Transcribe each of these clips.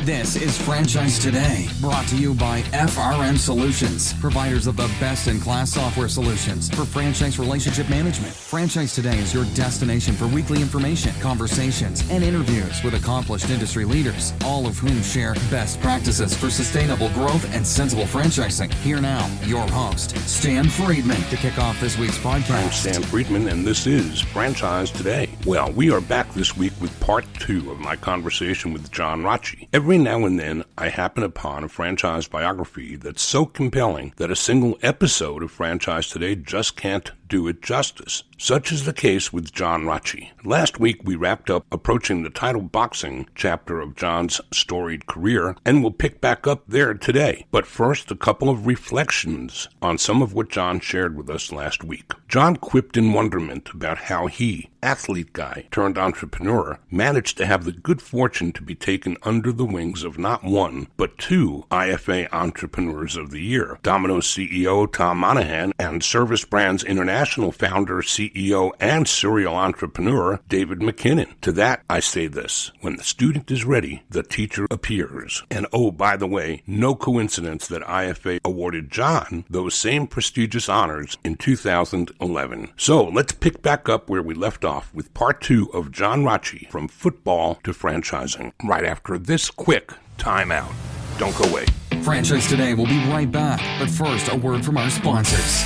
This is Franchise Today, brought to you by FRM Solutions, providers of the best-in-class software solutions for franchise relationship management. Franchise Today is your destination for weekly information, conversations, and interviews with accomplished industry leaders, all of whom share best practices for sustainable growth and sensible franchising. Here now, your host, Stan Friedman, to kick off this week's podcast. I'm Stan Friedman, and this is Franchise Today. Well, we are back this week with part 2 of my conversation with John Rotche. Every now and then, I happen upon a franchise biography that's so compelling that a single episode of Franchise Today just can't do it justice. Such is the case with John Rotche. Last week, we wrapped up approaching the title boxing chapter of John's storied career, and we'll pick back up there today. But first, a couple of reflections on some of what John shared with us last week. John quipped in wonderment about how he, athlete guy turned entrepreneur, managed to have the good fortune to be taken under the wings of not one, but 2 IFA Entrepreneurs of the Year, Domino CEO Tom Monaghan and Service Brands International founder, CEO, and serial entrepreneur David McKinnon. To that, I say this: when the student is ready, the teacher appears. And oh, by the way, no coincidence that IFA awarded John those same prestigious honors in 2011. So let's pick back up where we left off with part 2 of John Rotche, from football to franchising, right after this quick timeout. Don't go away. Franchise Today will be right back, but first, a word from our sponsors.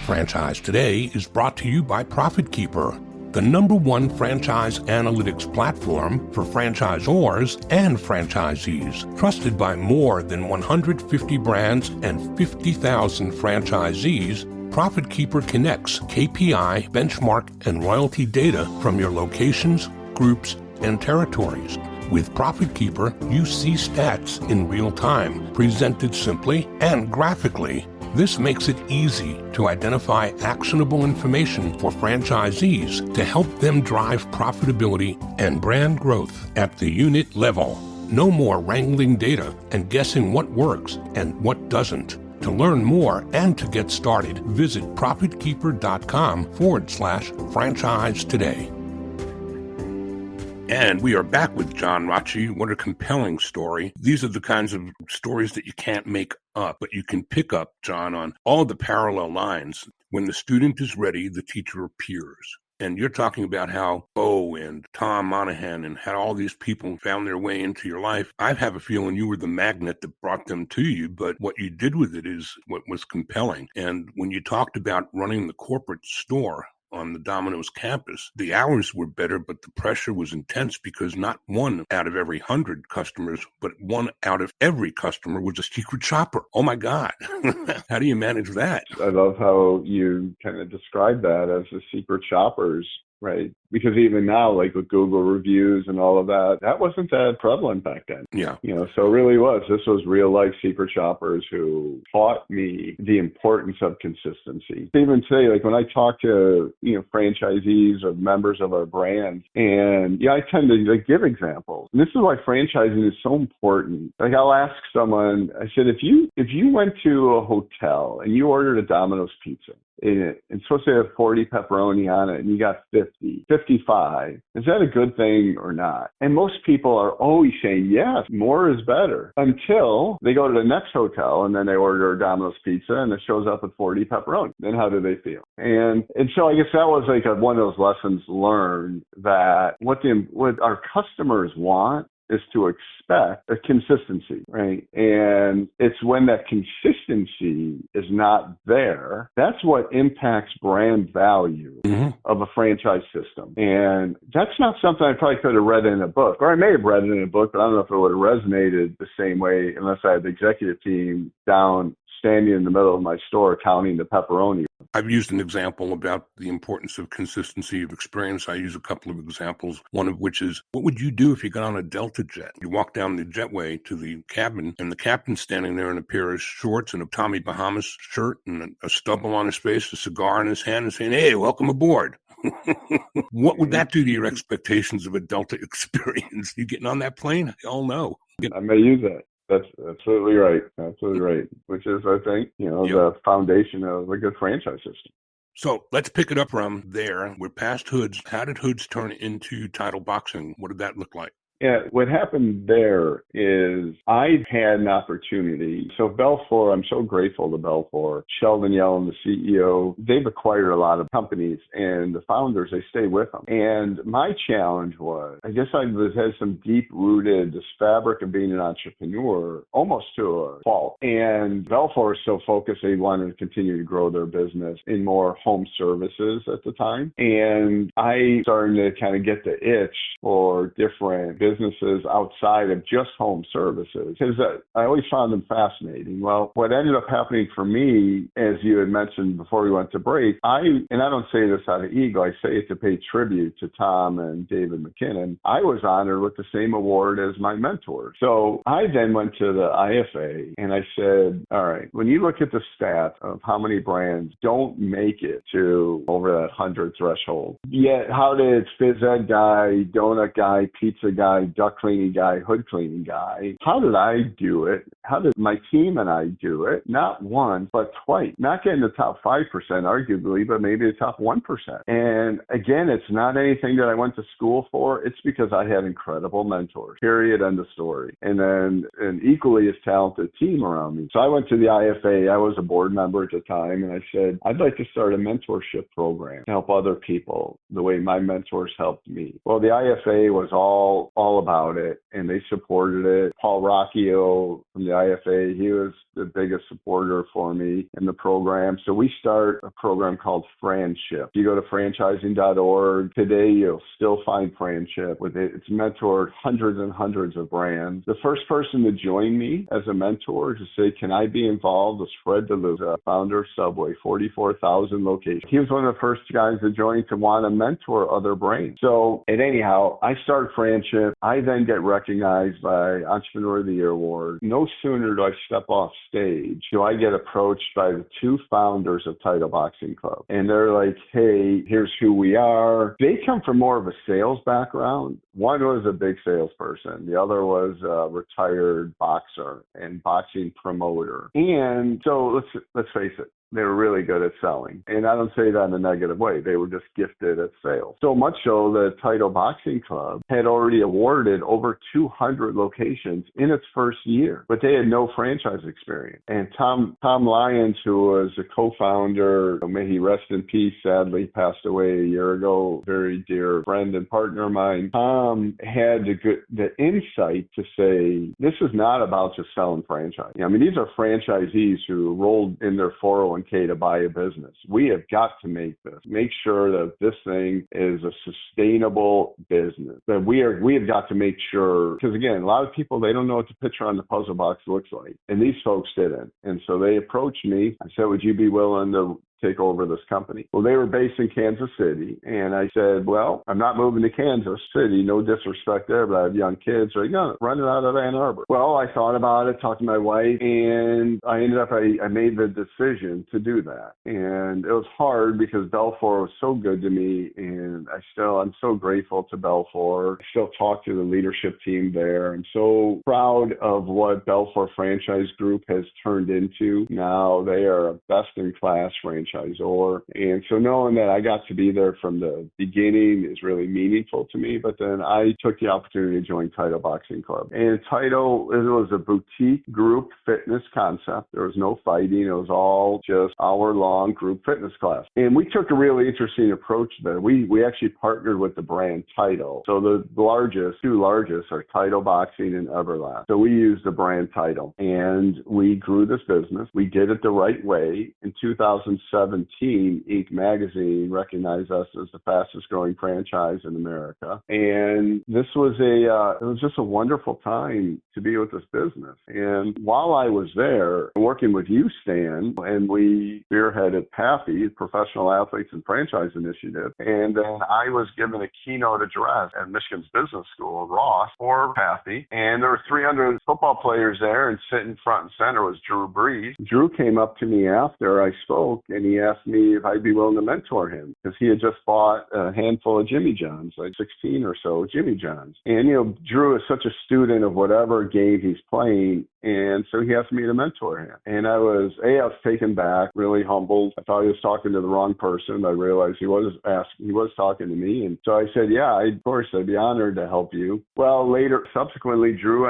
Franchise Today is brought to you by Profit Keeper, the #1 franchise analytics platform for franchisors and franchisees, trusted by more than 150 brands and 50,000 franchisees. Profit Keeper connects KPI, benchmark, and royalty data from your locations, groups, and territories. With Profit Keeper, you see stats in real time, presented simply and graphically. This makes it easy to identify actionable information for franchisees to help them drive profitability and brand growth at the unit level. No more wrangling data and guessing what works and what doesn't. To learn more and to get started, visit profitkeeper.com/franchise today. And we are back with John Rotche. What a compelling story. These are the kinds of stories that you can't make up, but you can pick up, John, on all the parallel lines. When the student is ready, the teacher appears. And you're talking about how Bo and Tom Monaghan and how all these people found their way into your life. I have a feeling you were the magnet that brought them to you, but what you did with it is what was compelling. And when you talked about running the corporate store on the Domino's campus, the hours were better, but the pressure was intense because not 1 out of every 100 customers, but 1 out of every customer was a secret shopper. Oh my God. How do you manage that? I love how you kind of describe that as the secret shoppers, right? Because even now, like with Google reviews and all of that, that wasn't that prevalent back then. Yeah. So it really was. This was real life secret shoppers who taught me the importance of consistency. Even today, like when I talk to, franchisees or members of our brand, and I tend to give examples. And this is why franchising is so important. Like I'll ask someone, I said, if you went to a hotel and you ordered a Domino's pizza, and it's supposed to have 40 pepperoni on it, and you got 50, 55. Is that a good thing or not? And most people are always saying, yes, more is better, until they go to the next hotel and then they order a Domino's pizza and it shows up with 40 pepperoni. Then how do they feel? And so I guess that was like one of those lessons learned, that what our customers want is to expect a consistency, right? And it's when that consistency is not there, that's what impacts brand value of a franchise system. And that's not something I probably could have read in a book, or I may have read it in a book, but I don't know if it would have resonated the same way unless I had the executive team down standing in the middle of my store counting the pepperoni. I've used an example about the importance of consistency of experience. I use a couple of examples, one of which is, what would you do if you got on a Delta jet? You walk down the jetway to the cabin, and the captain's standing there in a pair of shorts and a Tommy Bahamas shirt and a stubble on his face, a cigar in his hand, and saying, hey, welcome aboard. What would that do to your expectations of a Delta experience? You getting on that plane? Hell no. I may use that. That's absolutely right. Absolutely right. Which is, I think, the foundation of a good franchise system. So let's pick it up from there. We're past hoods. How did hoods turn into title boxing? What did that look like? Yeah, what happened there is I had an opportunity. So Belfour, I'm so grateful to Belfour. Sheldon Yellen, the CEO, they've acquired a lot of companies, and the founders, they stay with them. And my challenge was, I guess had some deep-rooted, this fabric of being an entrepreneur, almost to a fault. And Belfour was so focused, they wanted to continue to grow their business in more home services at the time. And I started to kind of get the itch for different businesses outside of just home services, because I always found them fascinating. Well, what ended up happening for me, as you had mentioned before we went to break, and I don't say this out of ego, I say it to pay tribute to Tom and David McKinnon, I was honored with the same award as my mentors. So I then went to the IFA and I said, all right, when you look at the stat of how many brands don't make it to over that 100 threshold, yet how did phys ed guy, donut guy, pizza guy, duck cleaning guy, hood cleaning guy, how did I do it? How did my team and I do it? Not once, but twice. Not getting the top 5%, arguably, but maybe the top 1%. And again, it's not anything that I went to school for. It's because I had incredible mentors, period, end of story. And then an equally as talented team around me. So I went to the IFA. I was a board member at the time, and I said, I'd like to start a mentorship program to help other people the way my mentors helped me. Well, the IFA was all about it, and they supported it. Paul Rocchio from the IFA, he was the biggest supporter for me in the program. So we start a program called Friendship. You go to franchising.org. Today, you'll still find Friendship with it. It's mentored hundreds and hundreds of brands. The first person to join me as a mentor to say, can I be involved, was Fred DeLuca, founder of Subway, 44,000 locations. He was one of the first guys to join to want to mentor other brands. So, and anyhow, I start Friendship. I then get recognized by Entrepreneur of the Year Award. No sooner do I step off stage do I get approached by the two founders of Title Boxing Club. And they're like, hey, here's who we are. They come from more of a sales background. One was a big salesperson. The other was a retired boxer and boxing promoter. And so let's face it, they were really good at selling. And I don't say that in a negative way. They were just gifted at sales. So much so that Title Boxing Club had already awarded over 200 locations in its first year, but they had no franchise experience. And Tom Lyons, who was a co-founder, may he rest in peace, sadly passed away a year ago, very dear friend and partner of mine. Tom had the insight to say, this is not about just selling franchise. I mean, these are franchisees who rolled in their 401k to buy a business. We have got to make sure that this thing is a sustainable business. That we have got to make sure, because again, a lot of people, they don't know what the picture on the puzzle box looks like. And these folks didn't. And so they approached me. I said, would you be willing to take over this company? Well, they were based in Kansas City. And I said, well, I'm not moving to Kansas City. No disrespect there, but I have young kids. They're like, no, run it out of Ann Arbor. Well, I thought about it, talked to my wife, and I made the decision to do that. And it was hard because Belfour was so good to me. And I'm so grateful to Belfour. I still talk to the leadership team there. I'm so proud of what Belfour Franchise Group has turned into. Now they are a best-in-class franchisor. And so knowing that I got to be there from the beginning is really meaningful to me. But then I took the opportunity to join Title Boxing Club. And Title, it was a boutique group fitness concept. There was no fighting. It was all just hour-long group fitness class. And we took a really interesting approach there. We actually partnered with the brand Title. So the two largest are Title Boxing and Everlast. So we used the brand Title. And we grew this business. We did it the right way. In 2017, Inc. magazine recognized us as the fastest growing franchise in America. And this was it was just a wonderful time to be with this business. And while I was there working with you, Stan, and we spearheaded PAFI, Professional Athletes and Franchise Initiative. And then I was given a keynote address at Michigan's Business School, Ross, for PAFI. And there were 300 football players there, and sitting front and center was Drew Brees. Drew came up to me after I spoke, and he asked me if I'd be willing to mentor him because he had just bought a handful of Jimmy John's, like 16 or so Jimmy John's. And, Drew is such a student of whatever game he's playing. And so he asked me to mentor him. And I was taken back, really humbled. I thought he was talking to the wrong person. I realized he was talking to me. And so I said, yeah, of course, I'd be honored to help you. Well, subsequently, Drew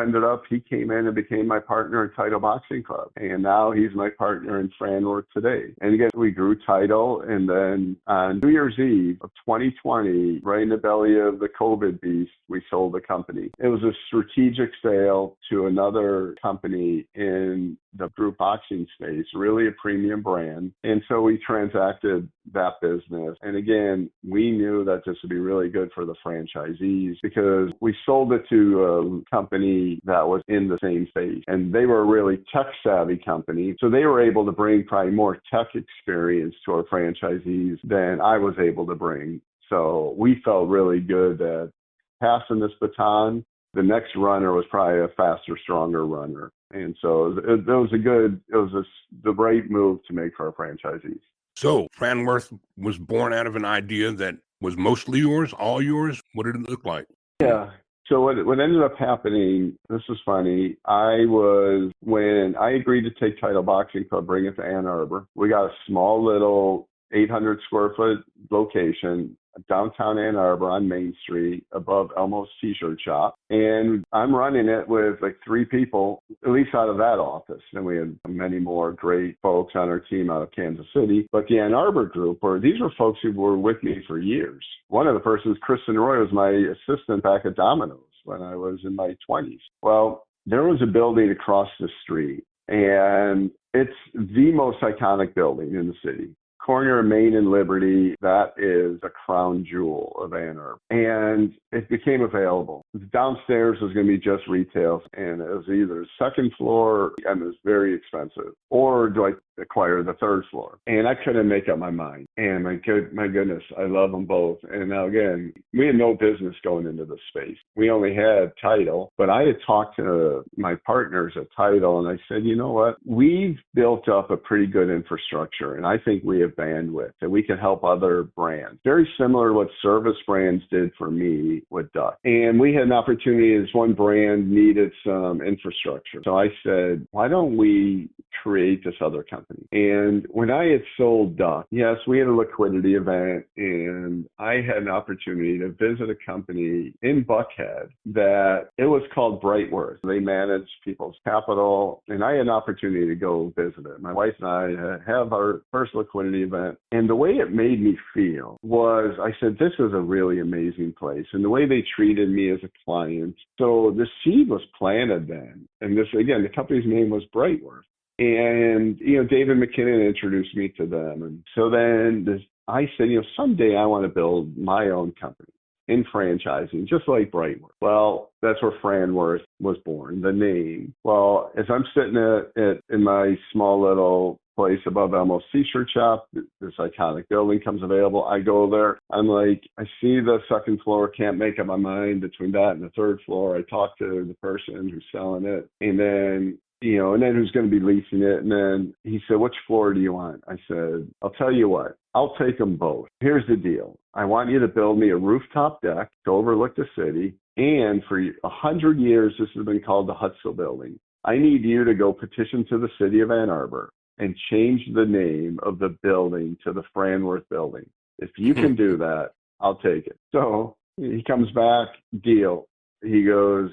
he came in and became my partner in Title Boxing Club. And now he's my partner in Franworth today. And again, we grew Title. And then on New Year's Eve of 2020, right in the belly of the COVID beast, we sold the company. It was a strategic sale to another company in the group boxing space, really a premium brand. And so we transacted that business. And again, we knew that this would be really good for the franchisees because we sold it to a company that was in the same space. And they were a really tech savvy company. So they were able to bring probably more tech experience to our franchisees than I was able to bring. So we felt really good at passing this baton. The next runner was probably a faster, stronger runner. And so it was the right move to make for our franchisees. So Franworth was born out of an idea that was mostly yours, all yours. What did it look like? Yeah. So what ended up happening, this was funny, when I agreed to take Title Boxing Club, bring it to Ann Arbor, we got a small little 800 square foot location, downtown Ann Arbor on Main Street above Elmo's T-shirt shop. And I'm running it with like 3 people, at least out of that office. And we had many more great folks on our team out of Kansas City. But the Ann Arbor group, these were folks who were with me for years. One of the persons, Kristen Roy, was my assistant back at Domino's when I was in my 20s. Well, there was a building across the street, and it's the most iconic building in the city. Corner of Main and Liberty, that is a crown jewel of Ann Arbor. And it became available. Downstairs was going to be just retail, and it was either the second floor, and it was very expensive, or do I acquire the third floor? And I couldn't make up my mind. And my goodness, I love them both. And now again, we had no business going into this space. We only had Title, but I had talked to my partners at Title, and I said, you know what? We've built up a pretty good infrastructure, and I think we have bandwidth, and we can help other brands. Very similar to what Service Brands did for me with Duck. And we had an opportunity as one brand needed some infrastructure. So I said, why don't we create this other company? And when I had sold Duck, yes, we had a liquidity event, and I had an opportunity to visit a company in Buckhead that it was called Brightworth. They managed people's capital, and I had an opportunity to go visit it. My wife and I have our first liquidity event. And the way it made me feel was, I said, this is a really amazing place. And the way they treated me as a client. So the seed was planted then. And this, again, the company's name was Brightworth. And, David McKinnon introduced me to them. And so then I said, someday I want to build my own company in franchising, just like Brightworth. Well, that's where Franworth was born, the name. Well, as I'm sitting in my small little place above Elmo's T-shirt shop, this iconic building comes available. I go there. I'm like, I see the second floor, can't make up my mind between that and the third floor. I talk to the person who's selling it, and then who's going to be leasing it. And then he said, which floor do you want? I said, I'll tell you what, I'll take them both. Here's the deal. I want you to build me a rooftop deck to overlook the city. And for 100 years, this has been called the Hutzel Building. I need you to go petition to the city of Ann Arbor and change the name of the building to the Franworth Building. If you can do that, I'll take it. So he comes back, deal. He goes,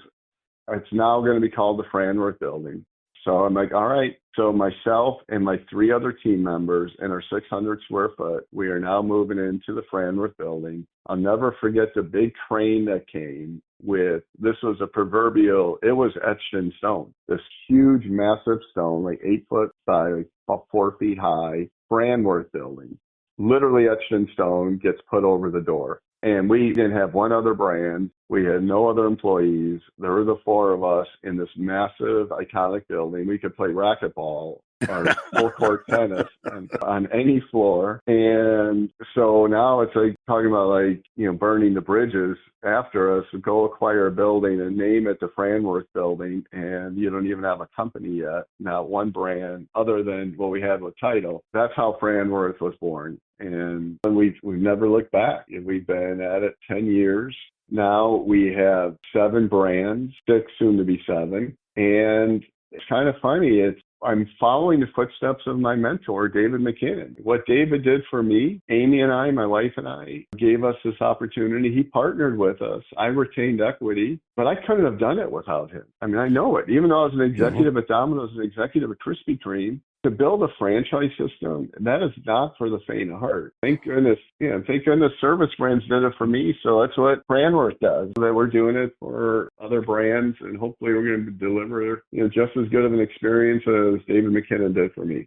it's now going to be called the Franworth Building. So I'm like, all right. So myself and my 3 other team members in our 600 square foot, we are now moving into the Franworth Building. I'll never forget the big crane that came with, this was a proverbial, it was etched in stone. This huge, massive stone, like 8 foot high, like about 4 feet high, Franworth Building, literally etched in stone, gets put over the door. And we didn't have one other brand. We had no other employees. There were the 4 of us in this massive, iconic building. We could play racquetball or full court tennis on any floor. And so now it's like talking about burning the bridges after us. Go acquire a building and name it the Franworth Building. And you don't even have a company yet. Not one brand other than what we had with Title. That's how Franworth was born. And we've never looked back. We've been at it 10 years. Now we have 7 brands, 6 soon to be 7. And it's kind of funny. I'm following the footsteps of my mentor, David McKinnon. What David did for me, Amy and I, my wife and I, gave us this opportunity. He partnered with us. I retained equity, but I couldn't have done it without him. I mean, I know it. Even though I was an executive at Domino's, an executive at Krispy Kreme, to build a franchise system, that is not for the faint of heart. Thank goodness, thank goodness Service Brands did it for me. So that's what Brandworth does. That we're doing it for other brands, and hopefully we're going to deliver, just as good of an experience as David McKinnon did for me.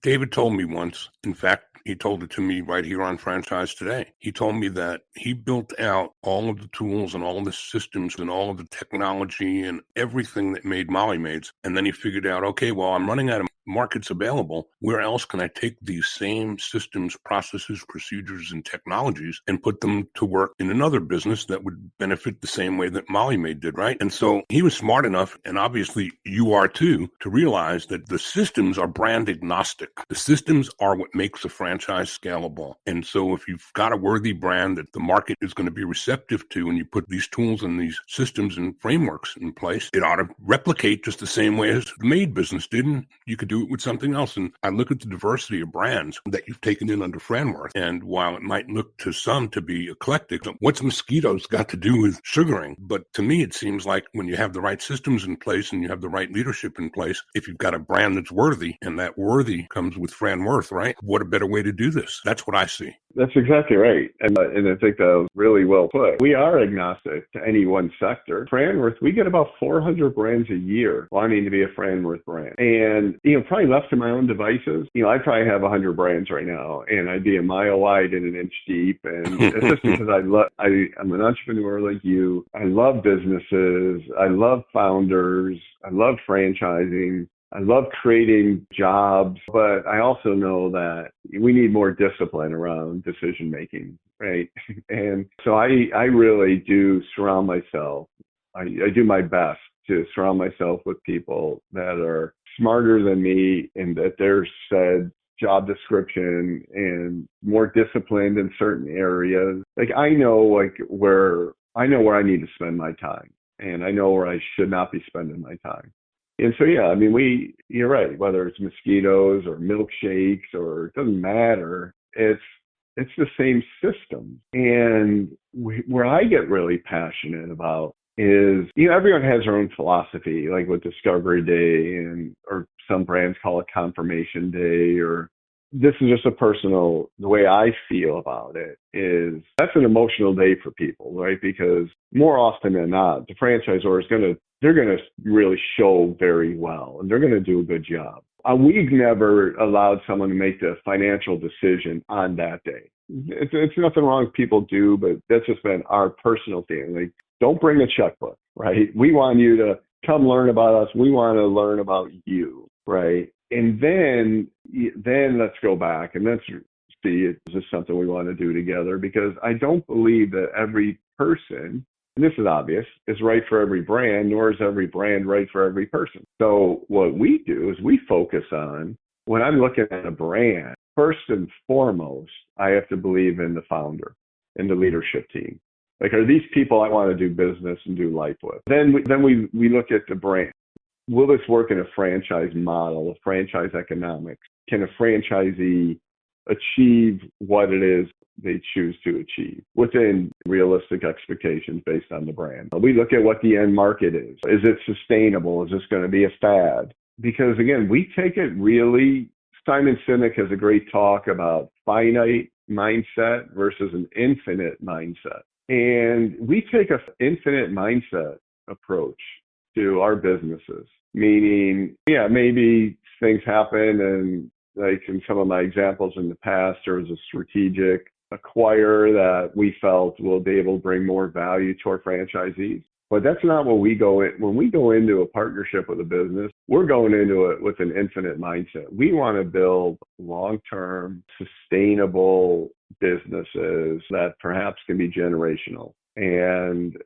David told me once, in fact, he told it to me right here on Franchise Today. He told me that he built out all of the tools and all of the systems and all of the technology and everything that made Molly Maids. And then he figured out, okay, well, I'm running out of markets available. Where else can I take these same systems, processes, procedures, and technologies and put them to work in another business that would benefit the same way that Molly Maid did, right? And so he was smart enough, and obviously you are too, to realize that the systems are brand agnostic. The systems are what makes a franchise scalable. And so if you've got a worthy brand that the market is going to be receptive to, and you put these tools and these systems and frameworks in place, it ought to replicate just the same way as the Maid business did. And you could do it with something else. And I look at the diversity of brands that you've taken in under Franworth. And while it might look to some to be eclectic, what's mosquitoes got to do with sugaring? But to me, it seems like when you have the right systems in place and you have the right leadership in place, if you've got a brand that's worthy, and that worthy comes with Franworth, right? What a better way to do this? That's what I see. That's exactly right. And I think that was really well put. We are agnostic to any one sector. Franworth, we get about 400 brands a year wanting to be a Franworth brand. And, probably left to my own devices, I probably have 100 brands right now, and I'd be a mile wide and an inch deep. And it's just because I'm an entrepreneur like you. I love businesses. I love founders. I love franchising. I love creating jobs, but I also know that we need more discipline around decision making, right? And so I really do surround myself. I do my best to surround myself with people that are smarter than me, and that their said job description and more disciplined in certain areas. Like I know where I need to spend my time, and I know where I should not be spending my time. And so, you're right, whether it's mosquitoes or milkshakes, or it doesn't matter. It's the same system. And where I get really passionate about is, everyone has their own philosophy, like with Discovery Day, or some brands call it Confirmation Day, or this is just the way I feel about it is that's an emotional day for people, right? Because more often than not, the franchisor they're going to really show very well, and they're going to do a good job. We've never allowed someone to make the financial decision on that day. It's nothing wrong with people do, but that's just been our personal thing. Like, don't bring a checkbook, right? We want you to come learn about us. We want to learn about you, right? And then let's go back and let's see, is this something we want to do together? Because I don't believe that every person, and this is obvious, is right for every brand, nor is every brand right for every person. So what we do is we focus on, when I'm looking at a brand, first and foremost, I have to believe in the founder and the leadership team. Like, are these people I want to do business and do life with? Then we look at the brand. Will this work in a franchise model, a franchise economics? Can a franchisee achieve what it is they choose to achieve within realistic expectations based on the brand? We look at what the end market is. Is it sustainable? Is this going to be a fad? Because again, we take it really, Simon Sinek has a great talk about finite mindset versus an infinite mindset. And we take an infinite mindset approach to our businesses, meaning, maybe things happen, and like in some of my examples in the past, there was a strategic acquire that we felt will be able to bring more value to our franchisees. But that's not what we go in. When we go into a partnership with a business, we're going into it with an infinite mindset. We want to build long-term, sustainable businesses that perhaps can be generational. And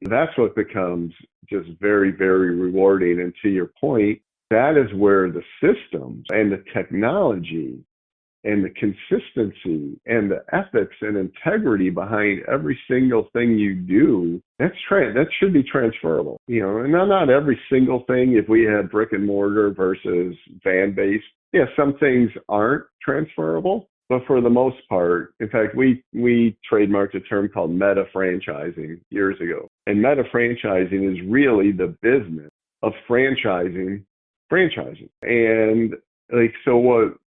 that's what becomes just very, very rewarding. And to your point, that is where the systems and the technology and the consistency and the ethics and integrity behind every single thing you do, that should be transferable. And not every single thing. If we had brick and mortar versus van-based, some things aren't transferable. But for the most part, in fact, we trademarked a term called meta-franchising years ago. And meta-franchising is really the business of franchising. And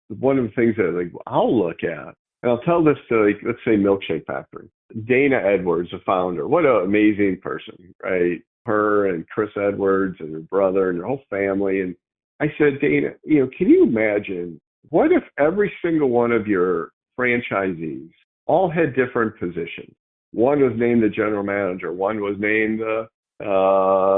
one of the things that I'll look at, and I'll tell this to let's say Milkshake Factory. Dana Edwards, the founder, what an amazing person, right? Her and Chris Edwards and her brother and her whole family. And I said, Dana, can you imagine, what if every single one of your franchisees all had different positions? One was named the general manager, one was named the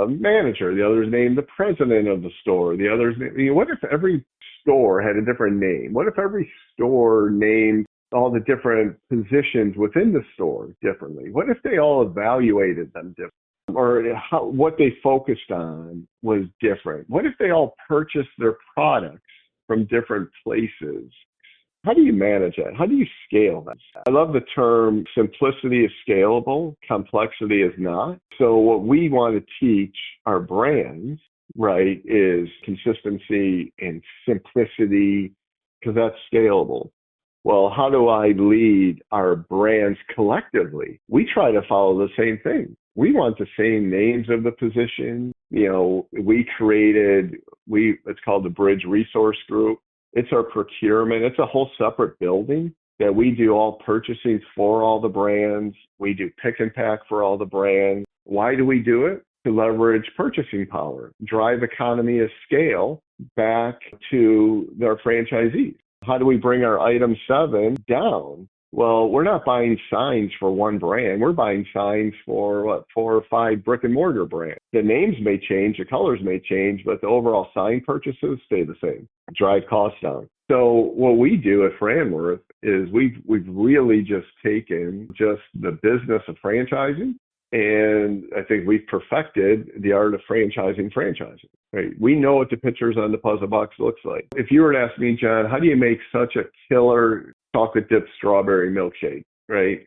manager, the other is named the president of the store, the other's what if every store had a different name? What if every store named all the different positions within the store differently? What if they all evaluated them differently? Or what they focused on was different? What if they all purchased their products from different places? How do you manage that? How do you scale that? I love the term simplicity is scalable, complexity is not. So what we want to teach our brands, right, is consistency and simplicity, because that's scalable. Well, how do I lead our brands collectively? We try to follow the same thing. We want the same names of the position. It's called the Bridge Resource Group. It's our procurement. It's a whole separate building that we do all purchasing for all the brands. We do pick and pack for all the brands. Why do we do it? To leverage purchasing power, drive economy of scale back to their franchisees. How do we bring our item 7 down? Well, we're not buying signs for one brand. We're buying signs for 4 or 5 brick and mortar brands. The names may change, the colors may change, but the overall sign purchases stay the same. Drive costs down. So what we do at Franworth is we've really just taken just the business of franchising, and I think we've perfected the art of franchising. Right? We know what the pictures on the puzzle box looks like. If you were to ask me, John, how do you make such a killer chocolate dipped strawberry milkshake, right?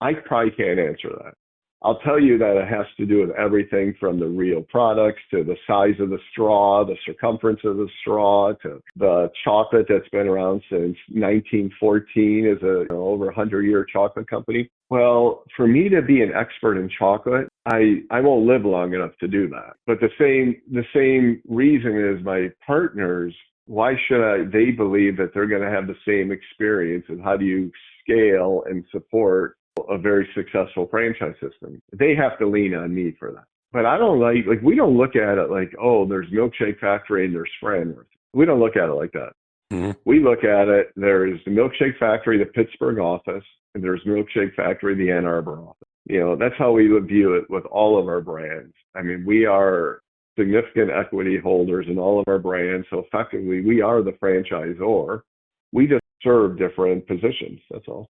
I probably can't answer that. I'll tell you that it has to do with everything from the real products to the size of the straw, the circumference of the straw, to the chocolate that's been around since 1914 as over 100-year chocolate company. Well, for me to be an expert in chocolate, I won't live long enough to do that. But the same reason is my partners. Why should they believe that they're going to have the same experience, and how do you scale and support a very successful franchise system? They have to lean on me for that. But I don't we don't look at it like, oh, there's Milkshake Factory and there's Franworth. We don't look at it like that. Mm-hmm. We look at it, there's the Milkshake Factory, the Pittsburgh office, and there's Milkshake Factory, the Ann Arbor office. That's how we view it with all of our brands. I mean, we are significant equity holders in all of our brands. So effectively, we are the franchisor. We just serve different positions. That's all.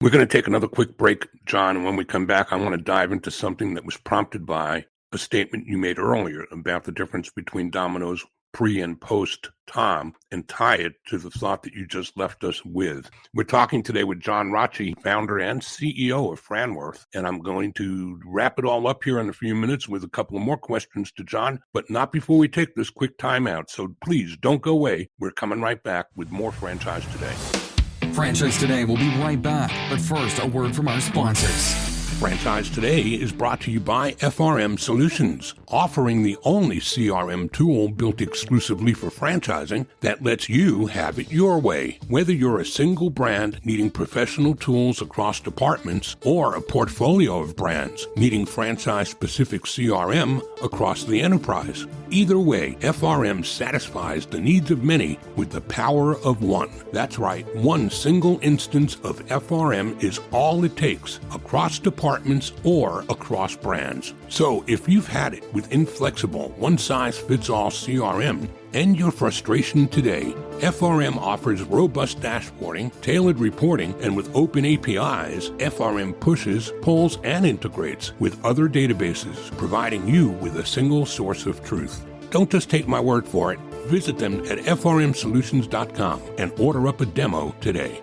We're going to take another quick break, John. And when we come back, I want to dive into something that was prompted by a statement you made earlier about the difference between Domino's pre and post Tom, and tie it to the thought that you just left us with. We're talking today with John Rotche, founder and CEO of Franworth, and I'm going to wrap it all up here in a few minutes with a couple of more questions to John, but not before we take this quick timeout. So please don't go away. We're coming right back with more Franchise Today. Franchise Today will be right back, but first, a word from our sponsors. Franchise Today is brought to you by FRM Solutions, offering the only CRM tool built exclusively for franchising that lets you have it your way. Whether you're a single brand needing professional tools across departments or a portfolio of brands needing franchise-specific CRM across the enterprise. Either way, FRM satisfies the needs of many with the power of one. That's right, one single instance of FRM is all it takes across departments or across brands. So if you've had it with inflexible, one-size-fits-all CRM, end your frustration today. FRM offers robust dashboarding, tailored reporting, and with open APIs, FRM pushes, pulls, and integrates with other databases, providing you with a single source of truth. Don't just take my word for it. Visit them at frmsolutions.com and order up a demo today.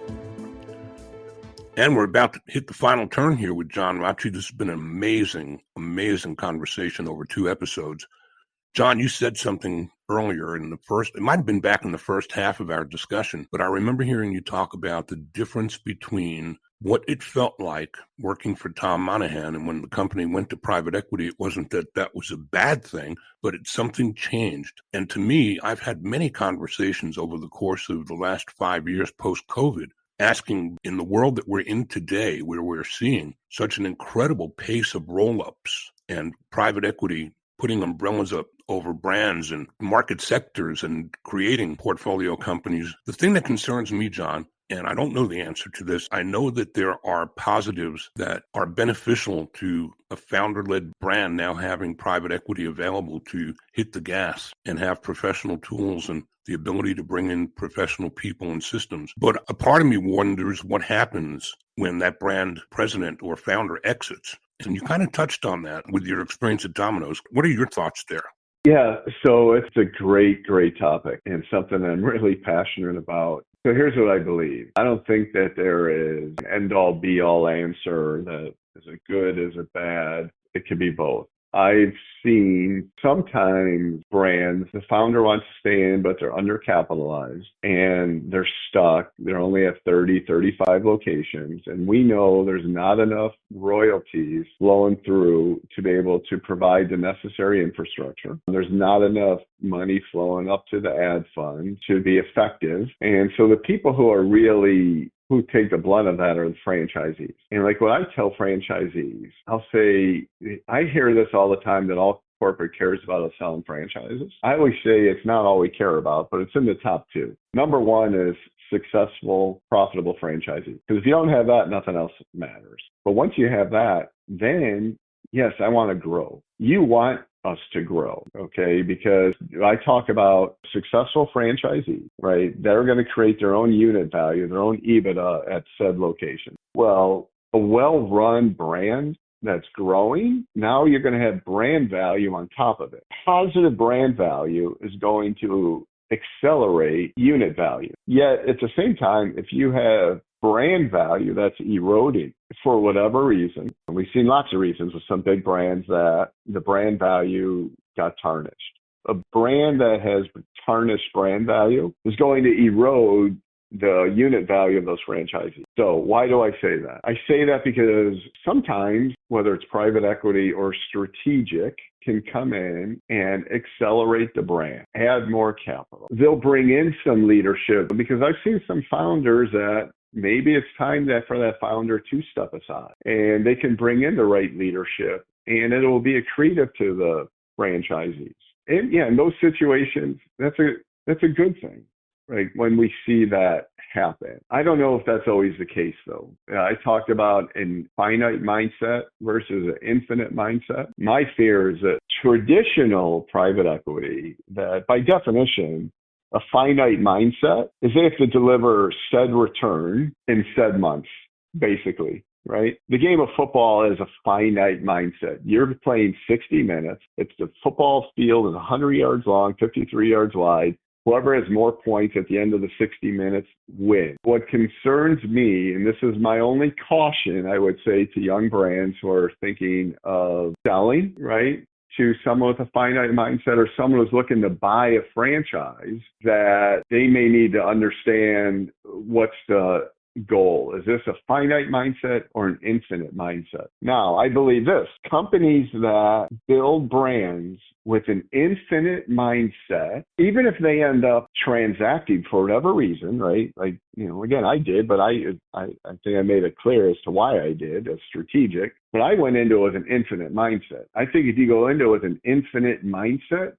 And we're about to hit the final turn here with John Rotche. This has been an amazing conversation over 2 episodes. John, you said something earlier it might have been back in the first half of our discussion, but I remember hearing you talk about the difference between what it felt like working for Tom Monaghan, and when the company went to private equity, it wasn't that was a bad thing, but something changed. And to me, I've had many conversations over the course of the last 5 years post-COVID, asking, in the world that we're in today, where we're seeing such an incredible pace of roll-ups and private equity putting umbrellas up over brands and market sectors and creating portfolio companies. The thing that concerns me, John, and I don't know the answer to this, I know that there are positives that are beneficial to a founder-led brand now having private equity available to hit the gas and have professional tools and the ability to bring in professional people and systems. But a part of me wonders what happens when that brand president or founder exits. And you kind of touched on that with your experience at Domino's. What are your thoughts there? Yeah, so it's a great topic and something I'm really passionate about. So here's what I believe. I don't think that there is an end-all, be-all answer that is a good, is a bad. It could be both. I've seen sometimes brands, the founder wants to stay in, but they're undercapitalized and they're stuck. They only have 30, 35 locations. And we know there's not enough royalties flowing through to be able to provide the necessary infrastructure. There's not enough money flowing up to the ad fund to be effective. And so the people who take the blunt of that are the franchisees. And like what I tell franchisees, I'll say, I hear this all the time that all corporate cares about is selling franchises. I always say it's not all we care about, but it's in the top 2. Number 1 is successful, profitable franchisees. Because if you don't have that, nothing else matters. But once you have that, then yes, I want to grow. You want us to grow, okay? Because I talk about successful franchisees, right? They're going to create their own unit value, their own EBITDA at said location. Well, a well-run brand that's growing, now you're going to have brand value on top of it. Positive brand value is going to accelerate unit value. Yet at the same time, if you have brand value that's eroding for whatever reason, and we've seen lots of reasons with some big brands that the brand value got tarnished. A brand that has tarnished brand value is going to erode the unit value of those franchisees. So why do I say that? I say that because sometimes, whether it's private equity or strategic, can come in and accelerate the brand, add more capital. They'll bring in some leadership, because I've seen some founders that maybe it's time for that founder to step aside, and they can bring in the right leadership, and it will be accretive to the franchisees. And yeah, in those situations, that's a good thing, right? When we see that happen. I don't know if that's always the case, though. I talked about a finite mindset versus an infinite mindset. My fear is that traditional private equity, that by definition, a finite mindset is they have to deliver said return in said months, basically, right? The game of football is a finite mindset. You're playing 60 minutes. It's the football field is 100 yards long, 53 yards wide. Whoever has more points at the end of the 60 minutes wins. What concerns me, and this is my only caution, I would say, to young brands who are thinking of selling, right, to someone with a finite mindset or someone who's looking to buy a franchise, that they may need to understand what's the goal. Is this a finite mindset or an infinite mindset? Now, I believe this. Companies that build brands with an infinite mindset, even if they end up transacting for whatever reason, right? Like, again, I did, but I think I made it clear as to why I did, as strategic. But I went into it with an infinite mindset. I think if you go into it with an infinite mindset,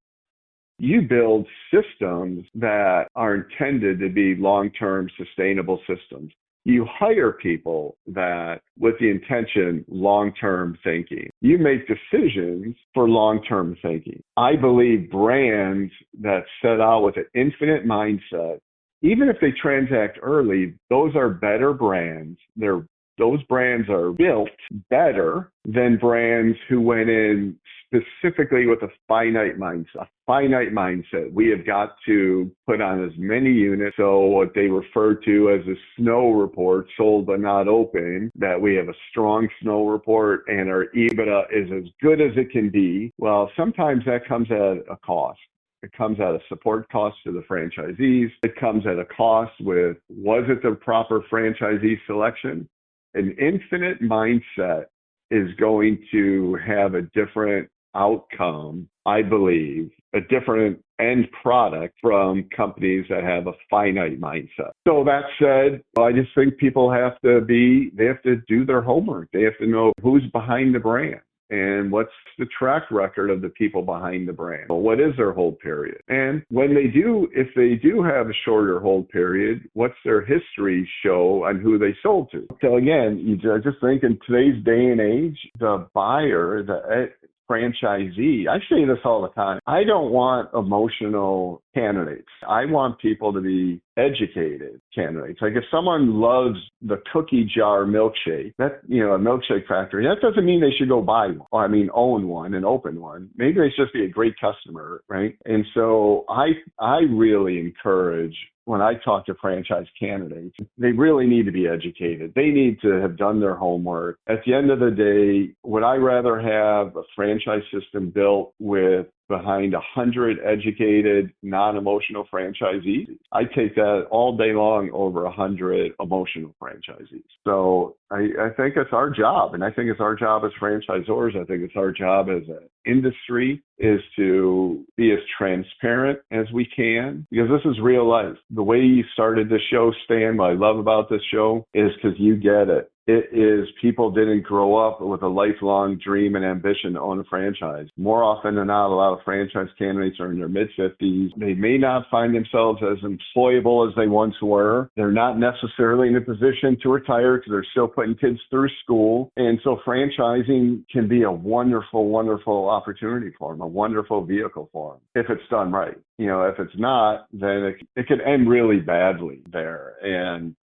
you build systems that are intended to be long-term sustainable systems. You hire people that, with the intention, long-term thinking. You make decisions for long-term thinking. I believe brands that set out with an infinite mindset, even if they transact early, those are better brands. They're Those brands are built better than brands who went in specifically with a finite mindset. A finite mindset. We have got to put on as many units. So what they refer to as a snow report, sold but not open, that we have a strong snow report and our EBITDA is as good as it can be. Well, sometimes that comes at a cost. It comes at a support cost to the franchisees. It comes at a cost with, was it the proper franchisee selection? An infinite mindset is going to have a different outcome, I believe, a different end product from companies that have a finite mindset. So that said, I just think people have to do their homework. They have to know who's behind the brand. And what's the track record of the people behind the brand? Well, what is their hold period? And when they do, if they do have a shorter hold period, what's their history show on who they sold to? So again, I just think in today's day and age, the buyer, the franchisee, I say this all the time, I don't want emotional candidates. I want people to be educated candidates. Like if someone loves the cookie jar milkshake, a milkshake factory, that doesn't mean they should go buy one. Or own one and open one. Maybe they should just be a great customer, right? And so I really encourage, when I talk to franchise candidates, they really need to be educated. They need to have done their homework. At the end of the day, would I rather have a franchise system built with behind 100 educated, non-emotional franchisees? I take that all day long over 100 emotional franchisees. So I think it's our job, and I think it's our job as franchisors. I think it's our job as an industry is to be as transparent as we can, because this is real life. The way you started this show, Stan, what I love about this show is because you get it. It is people didn't grow up with a lifelong dream and ambition to own a franchise. More often than not, a lot of franchise candidates are in their mid-50s. They may not find themselves as employable as they once were. They're not necessarily in a position to retire because they're still putting kids through school. And so franchising can be a wonderful, wonderful opportunity for them, a wonderful vehicle for them, if it's done right. If it's not, then it could end really badly there. And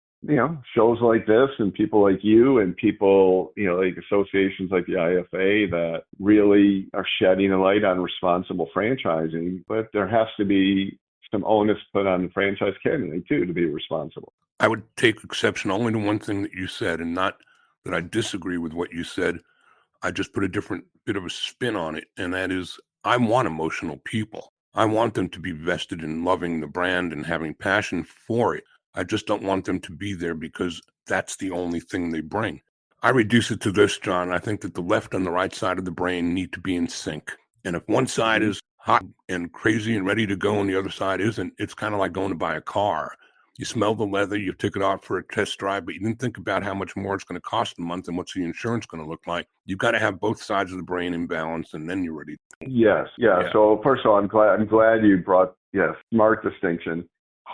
shows like this and people like you and people, like associations like the IFA that really are shedding a light on responsible franchising, but there has to be some onus put on the franchise candidate too to be responsible. I would take exception only to one thing that you said, and not that I disagree with what you said. I just put a different bit of a spin on it, and that is I want emotional people. I want them to be vested in loving the brand and having passion for it. I just don't want them to be there because that's the only thing they bring. I reduce it to this, John. I think that the left and the right side of the brain need to be in sync. And if one side is hot and crazy and ready to go and the other side isn't, it's kind of like going to buy a car. You smell the leather, you took it out for a test drive, but you didn't think about how much more it's going to cost a month and what's the insurance going to look like. You've got to have both sides of the brain in balance, and then you're ready. Yes. Yeah. So first of all, I'm glad you brought, smart distinction.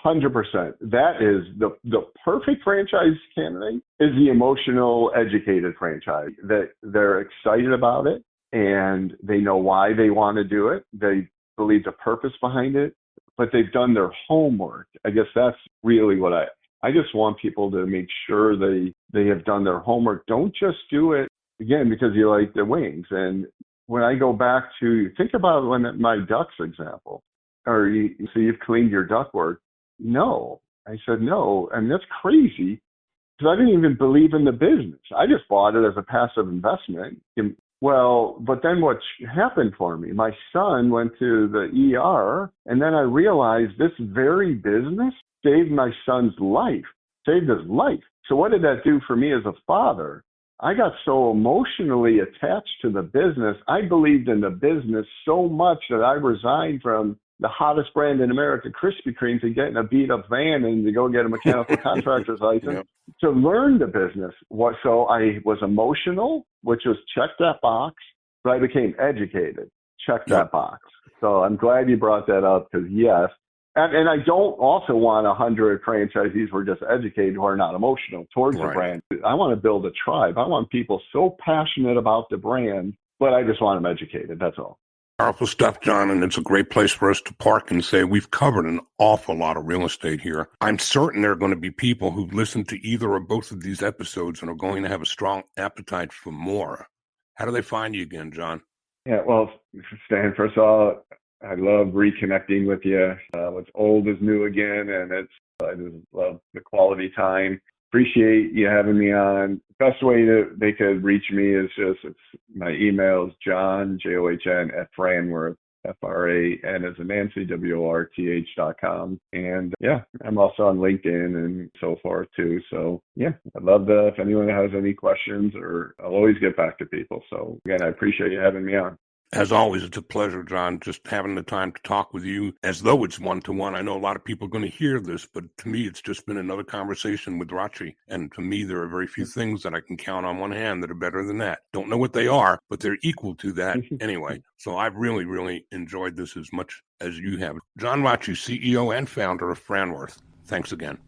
100%. That is the perfect franchise candidate is the emotional, educated franchise. That they're excited about it and they know why they want to do it. They believe the purpose behind it, but they've done their homework. I guess that's really what I just want people to make sure they have done their homework. Don't just do it again because you like the wings. And when I go back to think about my ducks example, or you've cleaned your ductwork. No, I said no, and that's crazy because I didn't even believe in the business. I just bought it as a passive investment. Well, but then what happened for me? My son went to the ER, and then I realized this very business saved my son's life, saved his life. So what did that do for me as a father? I got so emotionally attached to the business. I believed in the business so much that I resigned from the hottest brand in America, Krispy Kreme, to get in a beat up van and to go get a mechanical contractor's license to learn the business. So I was emotional, which was check that box, but I became educated, check that box. So I'm glad you brought that up because yes. And I don't also want 100 franchisees who are just educated who are not emotional towards the brand. I want to build a tribe. I want people so passionate about the brand, but I just want them educated. That's all. Powerful stuff, John, and it's a great place for us to park and say we've covered an awful lot of real estate here. I'm certain there are going to be people who've listened to either or both of these episodes and are going to have a strong appetite for more. How do they find you again, John? Yeah, well, Stan, first of all, I love reconnecting with you. What's old is new again, and I just love the quality time. Appreciate you having me on. Best way they could reach me is my email is John, John, @Franworth, FRAN as a Nancy, WORTH.com. And yeah, I'm also on LinkedIn and so forth too. So yeah, I'd love if anyone has any questions, or I'll always get back to people. So again, I appreciate you having me on. As always, it's a pleasure, John, just having the time to talk with you as though it's one-to-one. I know a lot of people are going to hear this, but to me, it's just been another conversation with Rotche. And to me, there are very few things that I can count on one hand that are better than that. Don't know what they are, but they're equal to that anyway. So I've really, really enjoyed this as much as you have. John Rotche, CEO and founder of Franworth. Thanks again.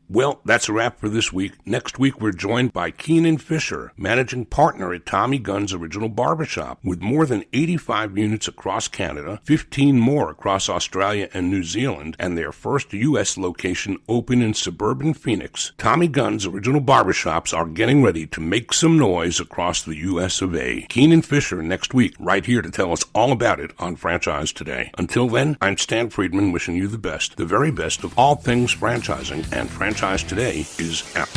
Well, that's a wrap for this week. Next week, we're joined by Keenan Fisher, managing partner at Tommy Gunn's Original Barbershop, with more than 85 units across Canada, 15 more across Australia and New Zealand, and their first U.S. location open in suburban Phoenix. Tommy Gunn's Original Barbershops are getting ready to make some noise across the U.S. of A. Keenan Fisher next week, right here to tell us all about it on Franchise Today. Until then, I'm Stan Friedman, wishing you the best, the very best of all things franchising, and Franchise Today is out.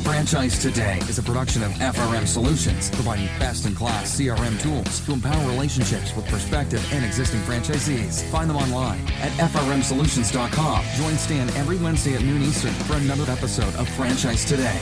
Franchise Today is a production of FRM Solutions, providing best-in-class CRM tools to empower relationships with prospective and existing franchisees. Find them online at frmsolutions.com. Join Stan every Wednesday at noon Eastern for another episode of Franchise Today.